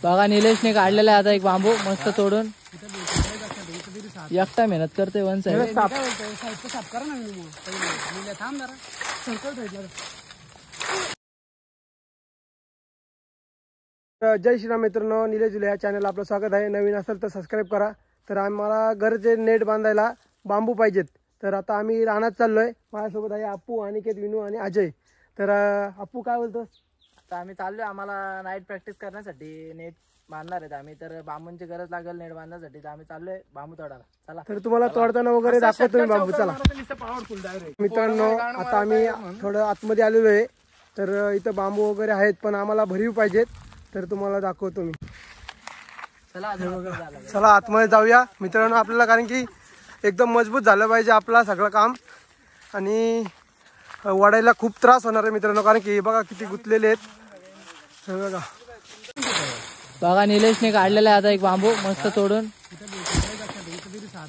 बघा निलेशने काढलेला आहे आता एक बांबू मस्त तोडून. एकटा मेहनत करतोय वन साइड. साफ करा ना थांब जरा सर्कल. जय श्रीराम मित्रांनो, निलेश जुले या चॅनल आपलं स्वागत आहे. नवीन असेल तर सबस्क्राईब करा. तर आम्हाला घरचे नेट बांधायला बांबू पाहिजेत. तर आता आम्ही रानात चाललोय. माझ्यासोबत आहे अप्पू, अनिकेत, विनू आणि अजय. तर अप्पू काय बोलतोस? आता आम्ही चाललोय, आम्हाला नाईट प्रॅक्टिस करण्यासाठी नेट बांधणार आहेत आम्ही. तर बांबूंची गरज लागेल नेट बांधण्यासाठी, तर आम्ही चाललोय बांबू तोडायला. चला तर तुम्हाला तोडताना वगैरे दाखवतो मी बांबू. चला मित्रांनो, आता आम्ही थोडं आतमध्ये आलेलो आहे. तर इथं बांबू वगैरे आहेत, पण आम्हाला भरीव पाहिजेत. तर तुम्हाला दाखवतो मी. चला आतमध्ये जाऊया मित्रांनो आपल्याला, कारण की एकदम मजबूत झालं पाहिजे आपला सगळं काम. आणि वाढायला खूप त्रास होणार आहे मित्रांनो, कारण की बघा किती गुंतलेले आहेत. बघा बघा निलेशने काढलेला आहे आता एक बांबू मस्त तोडून.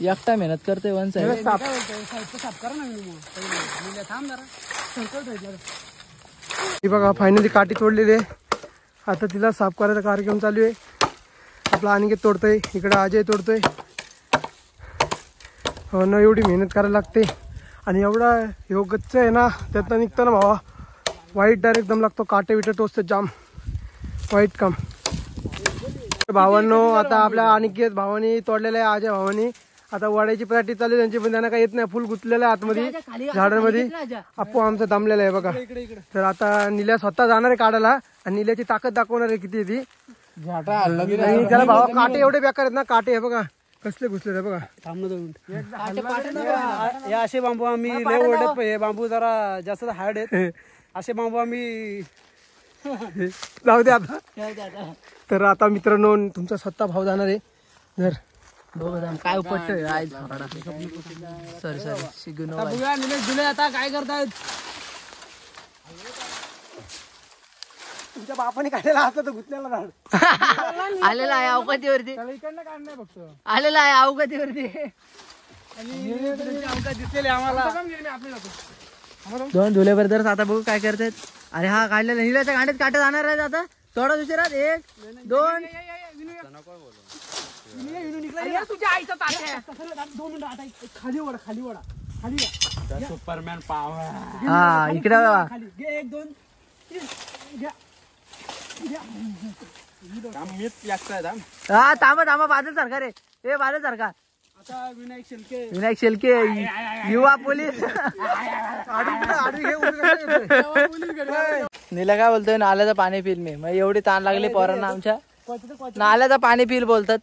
एकटा मेहनत करतोय वन साइड. साफ करा ना थांब जरा सर्कल. बघा फायनली काठी तोडलेली आहे. आता तिला साफ करायचा कार्यक्रम चालू आहे. आपला अनिकेत तोडतोय, इकडे अजय तोडतोय. हो ना, एवढी मेहनत करायला लागते. आणि एवढा गच्च आहे ना, त्यातनं निघताना भावा वाईट डायरेक्ट दम लागतो. काटे विटे टोचते जाम, वाईट काम. भावांनो, आता आपल्या अनिकेत भावानी तोडलेलं आहे, अजय भावानी. आता वडायची प्रॅक्टिस चालू आहे त्यांची, पण त्यांना काही येत नाही. फुल गुंतलेलं आहे आतमध्ये झाडांमध्ये. अप्पू आमचा दमलेला आहे बघा. तर आता निल्या स्वतः जाणार आहे काढायला, आणि निल्याची ताकद दाखवणार आहे किती ती. त्याला भावा काटे एवढे बेकार आहेत ना, काटे आहे बघा कसले घुसले बघा. हे असे बांबू आम्ही लय ओढत. हे बांबू जरा जास्त हार्ड आहेत. असे बांबू आम्ही जाऊ दे आता. तर आता मित्रांनो तुमचा स्वतः भाव जाणार आहे. जर काय उपटतोय सर शिगून जुले आता काय करतायत? तुमच्या बापाने काढलेला असता तर घुसलेला झाड आलेला आहे अवकातीवरती. इकडनं काढणार फक्त आलेला आहे अवकातीवरती. दिसलेले आम्हाला. दोन धुले ब्रदर्स आता बघू काय करतायत. अरे हा काढलेला निल्याच्या गांडीत काटे जाणार आहेत आता. थोडा उशिरात 1 2 खाली वडा खाली वडा खाली सुपरमॅन पावर. हा इकडे 1 2 हा थांबा थांबा. बादल सारखा रे, हे बादल सारखा. आता विनायक शेलके युवा पोलीस. नीला काय बोलतोय, नाल्याचं पाणी पिल मी. मग एवढी ताण लागली पोरांना आमच्या. नाल्याचं पाणी पिल बोलतात.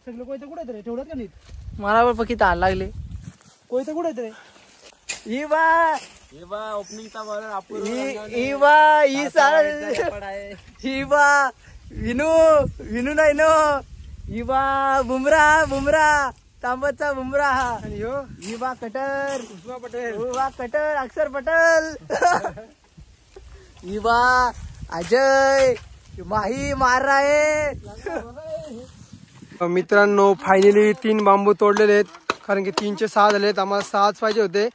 मला पण ताण लागली. कोयता कुठे रे? विनू नाही नो. बुमरा तांबतचा बुमरा. युवा कटर कटर अक्षर पटेल. युवा अजय माही मार रहा है. मित्रांनो फायनली 3 बांबू तोडलेले आहेत, कारण की 3 चे 6 झालेत. आम्हाला 6च पाहिजे होते.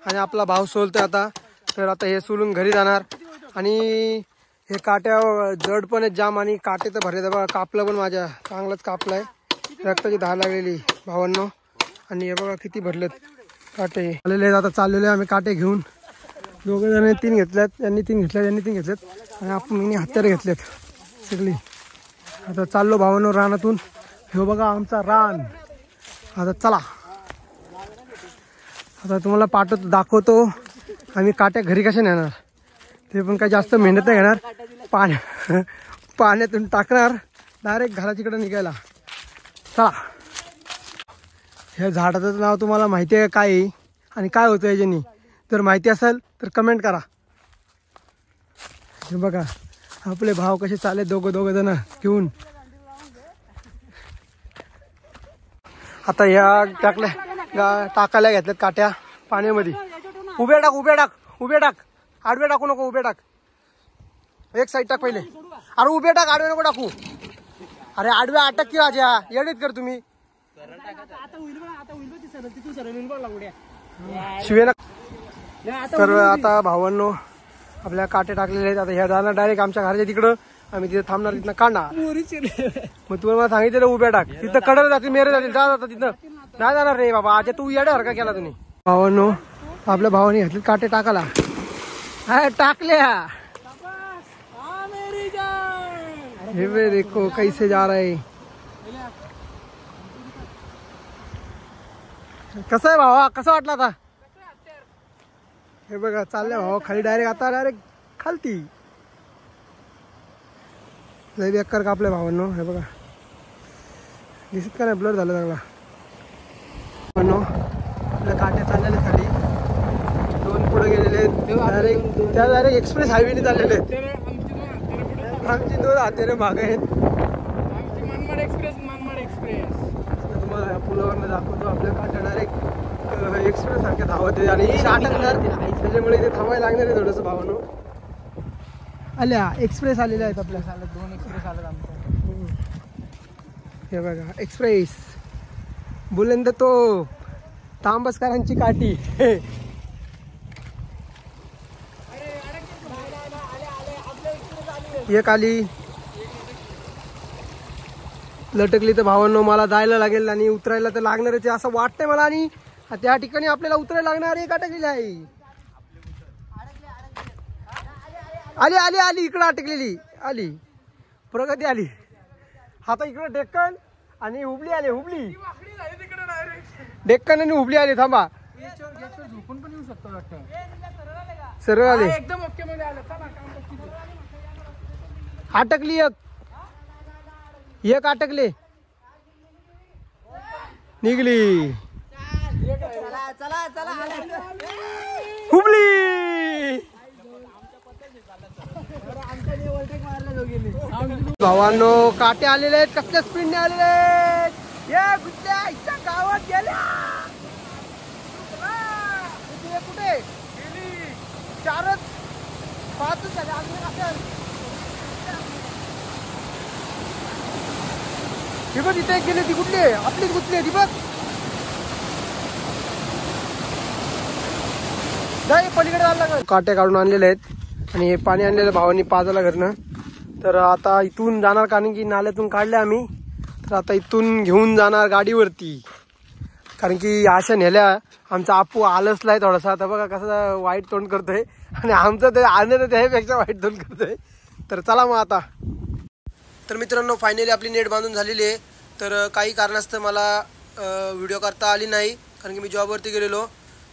आणि आपला भाव सोलतोय आता. तर आता हे सोलून घरी जाणार. आणि हे काट्या जड पण आहेत जाम, आणि काटे तर भरले बघा. कापलं पण माझ्या चांगलंच कापलंय. रक्ताची धार लागलेली भावांनो. आणि हे बघा किती भरलेत काटे आलेले आहेत. आता चाललेले आम्ही काटे घेऊन. 2 जण 3 घेतल्यात, यांनी 3 घेतल्यात, यांनी 3 घेतल्यात. आणि आपण हत्यारे घेतलेत सगळी. आता चाललो भावांनो रानातून. हे बघा आमचा रान. आता चला, आता तुम्हाला पाठवतो, दाखवतो आम्ही काट्या घरी कशा नेणार. ते पण काही जास्त मेहनत नाही घेणार. पाण्यातून टाकणार डायरेक्ट घराच्याकडे निघायला. चला. ह्या झाडाचं नाव तुम्हाला माहिती आहे काय आहे आणि काय होतं याच्यानी? जर माहिती असेल तर कमेंट करा. हे बघा आपले भाव कसे चालले, दोघं जण घेऊन. आता ह्या टाकायला घेतल्यात काट्या पाण्यामध्ये. उभे टाक. आडवे टाकू नको, उभे टाक. एक साईड टाक पहिले. अरे उभे टाक, आडवे नको टाकू. अरे आडवे अटक की राजा, येडीत कर तुम्ही. शिवेना. तर आता भावांनो आपल्या काटे टाकलेले आहेत. आता ह्या जाणार डायरेक्ट आमच्या घराच्या तिकडं. आम्ही तिथे थांबणार, तिथनं काढणार. मग तुम्हाला मला सांगितलं उभ्या टाक, तिथं कडर जातील, मेरे जातील, जा जाता तिथं नाही जाणार रे बाबा. आज तू येड्यासारखा केला तुम्ही. भावांनो, आपल्या भावाने घातले काटे टाकाला. हा टाकल्या. हे वे देखो कैसे जा रहे. कसं आहे भावा, कसं वाटलं आता? हे बघा चाललंय भावा खाली डायरेक्ट, आता डायरेक्ट खालती. लय बेकार कापल्या भावांनो. हे बघा दिसत का नाही, ब्लर झालं चांगला. भावांनो आपल्या काट्या चाललेल्या खाली, 2 पुढे गेलेले डायरेक्ट, त्या डायरेक्ट एक्सप्रेस हायवेने चाललेले आहेत. आमची 2 हातेरे मागे आहेत. मनमाड एक्सप्रेस. तुम्हाला पुलावरनं दाखवतो, आपल्या काट्या डायरेक्ट एक्सप्रेस सारख्या धावत आहे आणि अटकणार, त्याच्यामुळे इथे थांबायला लागणार आहे थोडंसं. भावानो आल्या एक्सप्रेस आलेल्या आहेत आपल्या. 2 एक्सप्रेस आले आमच्या. हे बघा एक्सप्रेस, बुलंद तो तांबसकरांची काठी. एक आली, लटकली तर भावांनो मला जायला लागेल आणि उतरायला तर लागणारच आहे असं वाटतंय मला. आणि त्या ठिकाणी आपल्याला उतरायला लागणार एक अटकलेली आहे. आली आली आली, इकडं अटकलेली आली, प्रगती आली. आता इकडं डेक्कन आणि हुबली आली. हुबली, डेक्कन आणि हुबली आली. थांबा, झोपून पण येऊ शकतो वाटतं. सरळ आले, एकदम ओके मध्ये आलं. अटकली एक अटकले, निघली हुबली. भावांनो काटे आलेले आहेत, कसल्या स्पीडने आलेले आहेत. या गुड्या इथच्या गावात गेल्या. कुठे गेली? 4-5 झाले अजून. ती बघ इथे गेली, ती कुठली आहे? आपलीच कुठली आहे ती बघ. पलीकडे जायला काटे काढून आणलेले आहेत आणि हे पाणी आणलेलं भावानी पाजाला घरनं. तर आता इथून जाणार, कारण की नाल्यातून काढले आम्ही, तर आता इथून घेऊन जाणार गाडीवरती. कारण की अशा नेल्या आमचा आपू आलसलाय थोडासा. आता बघा कसं वाईट तोंड करतोय आणि आमचं ते आणत त्यापेक्षा वाईट तोंड करतोय. तर चला मग आता. तर मित्रांनो फायनली आपली नेट बांधून झालेली आहे. तर काही कारणास्तव मला व्हिडिओ करता आली नाही, कारण की मी जॉबवरती गेलेलो.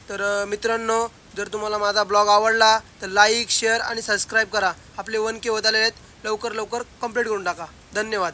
तर मित्रांनो जर तुम्हाला माझा ब्लॉग आवडला तर लाईक, शेअर आणि सबस्क्राईब करा. आपले 1K होत आले आहेत, लवकर कंप्लीट करून टाका. धन्यवाद.